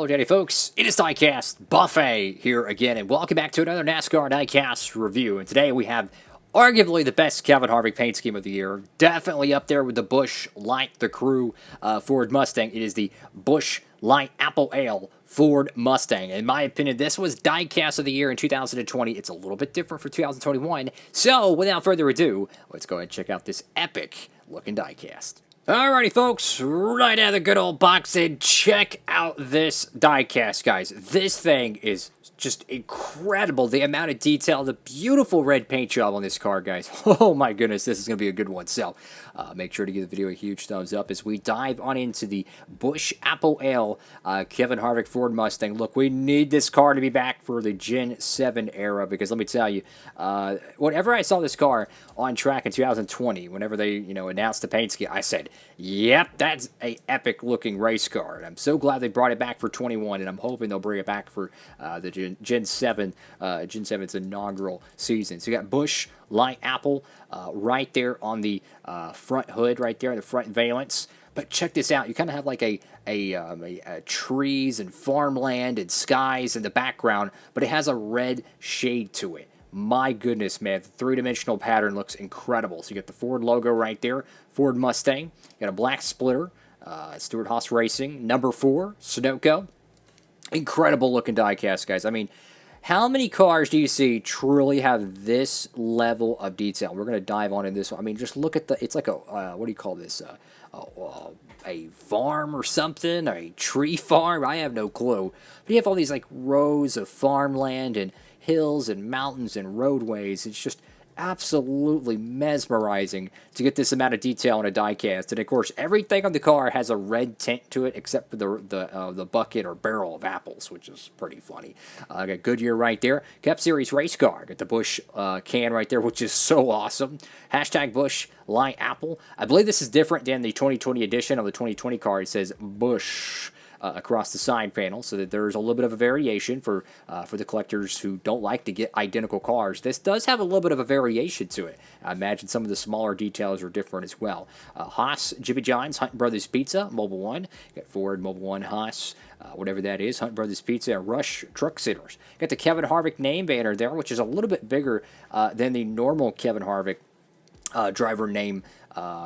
Howdy folks, it is Diecastbuffet here again, and welcome back to another NASCAR Diecast review. And today we have arguably the best Kevin Harvick paint scheme of the year. Definitely up there with the Busch Light the Crew Ford Mustang. It is the Busch Light Apple Ale Ford Mustang. In my opinion, this was Diecast of the year in 2020. It's a little bit different for 2021. So without further ado, let's go ahead and check out this epic looking diecast. Alrighty, folks, right out of the good old box, and check out this diecast, guys. This thing is just incredible. The amount of detail, the beautiful red paint job on this car, guys. Oh my goodness, this is going to be a good one. So make sure to give the video a huge thumbs up as we dive on into the Busch Apple Ale Kevin Harvick Ford Mustang. Look, we need this car to be back for the Gen 7 era, because let me tell you, whenever I saw this car on track in 2020, whenever they announced the paint scheme, I said, yep, that's a epic looking race car. And I'm so glad they brought it back for 21, and I'm hoping they'll bring it back for the Gen 7's inaugural season. So you got Busch Light Apple right there on the front hood, right there in the front valence. But check this out. You kind of have like a trees and farmland and skies in the background, but it has a red shade to it. My goodness, man, the three-dimensional pattern looks incredible. So you got the Ford logo right there, Ford Mustang. You got a black splitter, Stewart-Haas Racing, number 4, Sunoco. Incredible looking diecast, guys. I mean, how many cars do you see truly have this level of detail? We're going to dive on in this one. I mean, just look at it's like a, what do you call this? A farm or something, a tree farm. I have no clue. But you have all these like rows of farmland and hills and mountains and roadways. It's just absolutely mesmerizing to get this amount of detail in a diecast. And of course, everything on the car has a red tint to it, except for the bucket or barrel of apples, which is pretty funny. I got Goodyear right there. Cup Series race car. Got the Busch can right there, which is so awesome. Hashtag Busch Light Apple. I believe this is different than the 2020 edition of the 2020 car. It says Busch across the side panel, so that there's a little bit of a variation for the collectors who don't like to get identical cars. This does have a little bit of a variation to it. I imagine some of the smaller details are different as well. Haas, Jimmy John's, Hunt Brothers Pizza, Mobile One. Got Ford, Mobile One, Haas, whatever that is, Hunt Brothers Pizza, and Rush Truck Sitters. Got the Kevin Harvick name banner there, which is a little bit bigger than the normal Kevin Harvick driver name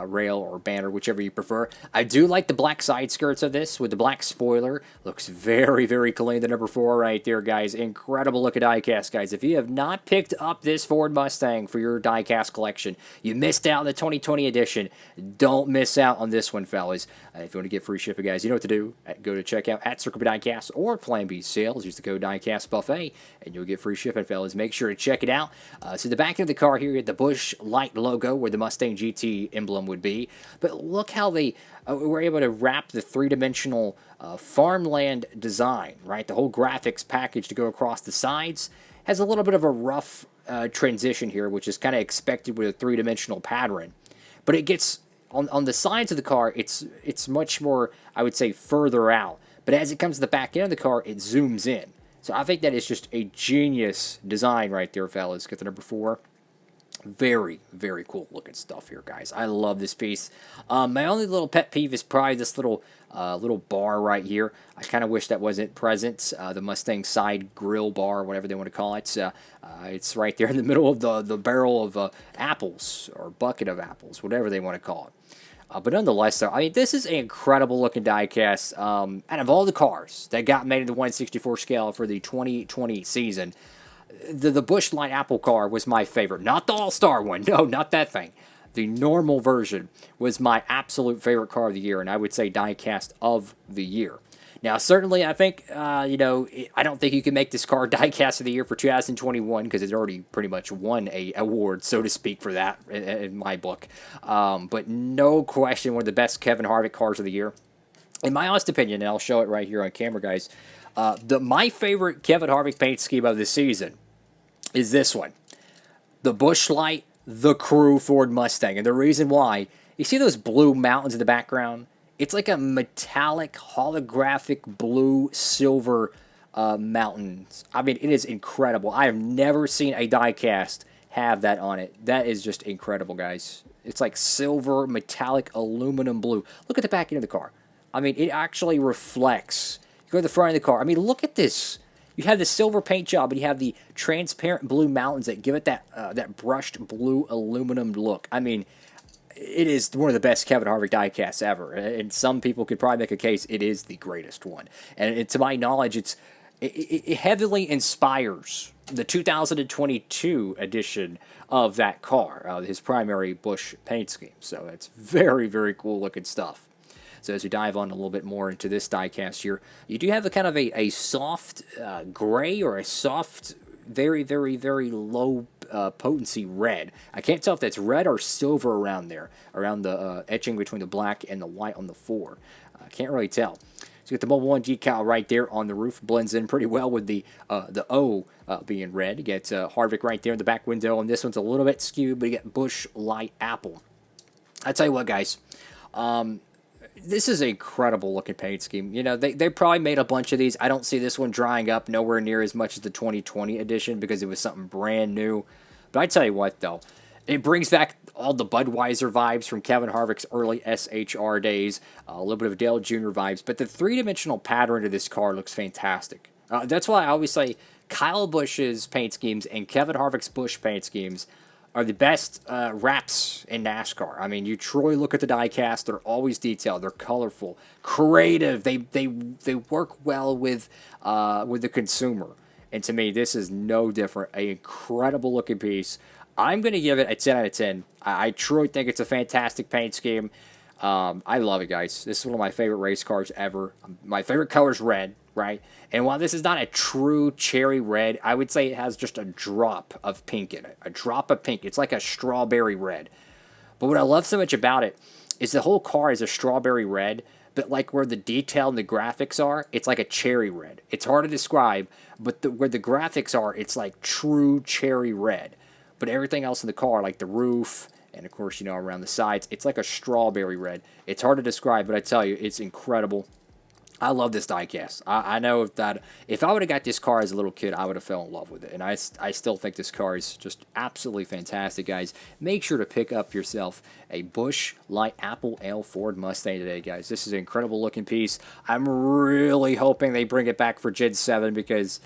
rail or banner, whichever you prefer. I do like the black side skirts of this with the black spoiler. Looks very, very clean. The number 4 right there, guys. Incredible looking diecast, guys. If you have not picked up this Ford Mustang for your diecast collection, you missed out on the 2020 edition. Don't miss out on this one, fellas. If you want to get free shipping, guys, you know what to do. Go to checkout at Circle B Diecast or Plan B Sales. Use the code DIECASTBuffet, and you'll get free shipping, fellas. Make sure to check it out. So the back of the car here, you get the Busch Light logo where the Mustang GT emblem would be. But look how they were able to wrap the three-dimensional farmland design, right? The whole graphics package to go across the sides has a little bit of a rough transition here, which is kind of expected with a three-dimensional pattern. But it gets on the sides of the car, it's much more, I would say, further out. But as it comes to the back end of the car, it zooms in. So I think that is just a genius design right there, fellas. Get the number 4. Very, very cool looking stuff here, guys. I love this piece. My only little pet peeve is probably this little bar right here. I kind of wish that wasn't present. The Mustang side grill bar, whatever they want to call it. It's right there in the middle of the barrel of apples, or bucket of apples, whatever they want to call it. But nonetheless, though, I mean, this is an incredible looking diecast. Out of all the cars that got made in the 1/64 scale for the 2020 season, the Busch Light Apple car was my favorite. Not the All-Star one. No, not that thing. The normal version was my absolute favorite car of the year, and I would say diecast of the year. Now, certainly, I think, I don't think you can make this car diecast of the year for 2021, because it's already pretty much won a award, so to speak, for that in my book. But no question, one of the best Kevin Harvick cars of the year. In my honest opinion, and I'll show it right here on camera, guys, my favorite Kevin Harvick paint scheme of the season is this one. The Busch Light the Crew Ford Mustang. And the reason why, you see those blue mountains in the background? It's like a metallic, holographic blue, silver mountains. I mean, it is incredible. I have never seen a diecast have that on it. That is just incredible, guys. It's like silver, metallic, aluminum blue. Look at the back end of the car. I mean, it actually reflects You go to the front of the car. I mean, look at this. You have the silver paint job, and you have the transparent blue mountains that give it that brushed blue aluminum look. I mean, it is one of the best Kevin Harvick diecasts ever, and some people could probably make a case it is the greatest one. And to my knowledge, it heavily inspires the 2022 edition of that car, his primary Busch paint scheme. So it's very, very cool looking stuff. So as we dive on a little bit more into this diecast here, you do have a kind of a soft gray or a soft, very, very, very low potency red. I can't tell if that's red or silver around there, around the etching between the black and the white on the 4. I can't really tell. So you get the Mobile 1 decal right there on the roof. Blends in pretty well with the O being red. You get Harvick right there in the back window, and this one's a little bit skewed, but you get Busch Light Apple. I tell you what, guys. This is an incredible looking paint scheme. You know, they probably made a bunch of these. I don't see this one drying up nowhere near as much as the 2020 edition because it was something brand new. But I tell you what, though, it brings back all the Budweiser vibes from Kevin Harvick's early SHR days, a little bit of Dale Jr. vibes. But the three-dimensional pattern of this car looks fantastic. That's why I always say Kyle Busch's paint schemes and Kevin Harvick's Busch paint schemes are the best wraps in NASCAR. I mean, you truly look at the diecast; they're always detailed, they're colorful, creative. They work well with the consumer. And to me, this is no different. An incredible looking piece. I'm going to give it a 10 out of 10. I truly think it's a fantastic paint scheme. I love it, guys. This is one of my favorite race cars ever. My favorite color is red, right? And while this is not a true cherry red, I would say it has just a drop of pink in it. A drop of pink. It's like a strawberry red. But what I love so much about it is the whole car is a strawberry red, but like where the detail and the graphics are, it's like a cherry red. It's hard to describe, but where the graphics are, it's like true cherry red. But everything else in the car, like the roof, and of course, you know, around the sides, it's like a strawberry red. It's hard to describe, but I tell you, it's incredible. I love this diecast. I know that if I would have got this car as a little kid, I would have fell in love with it. And I still think this car is just absolutely fantastic, guys. Make sure to pick up yourself a Busch Light Apple Ale Ford Mustang today, guys. This is an incredible looking piece. I'm really hoping they bring it back for Gen 7 because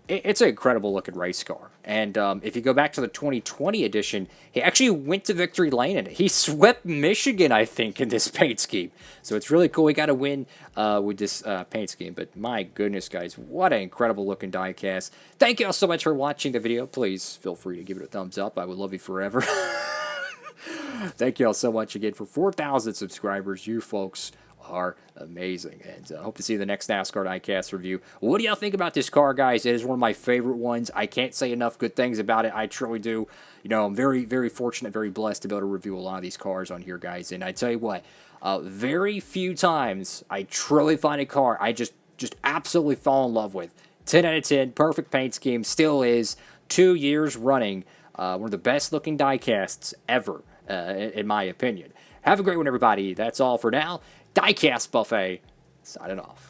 it's an incredible looking race car. And if you go back to the 2020 edition, he actually went to victory lane in it. He swept Michigan, I think, in this paint scheme. So it's really cool. He got a win with this paint scheme. But my goodness, guys, what an incredible looking diecast. Thank you all so much for watching the video. Please feel free to give it a thumbs up. I would love you forever. Thank you all so much again for 4,000 subscribers. You folks are amazing, and I hope to see you in the next NASCAR Diecast review. What do y'all think about this car, guys? It is one of my favorite ones. I can't say enough good things about it. I truly do. You know, I'm very, very fortunate, very blessed to be able to review a lot of these cars on here, guys. And I tell you what, very few times I truly find a car I just absolutely fall in love with. 10 out of 10, perfect paint scheme, still is. 2 years running, one of the best looking diecasts ever, in my opinion. Have a great one, everybody. That's all for now. Diecast Buffet, signing off.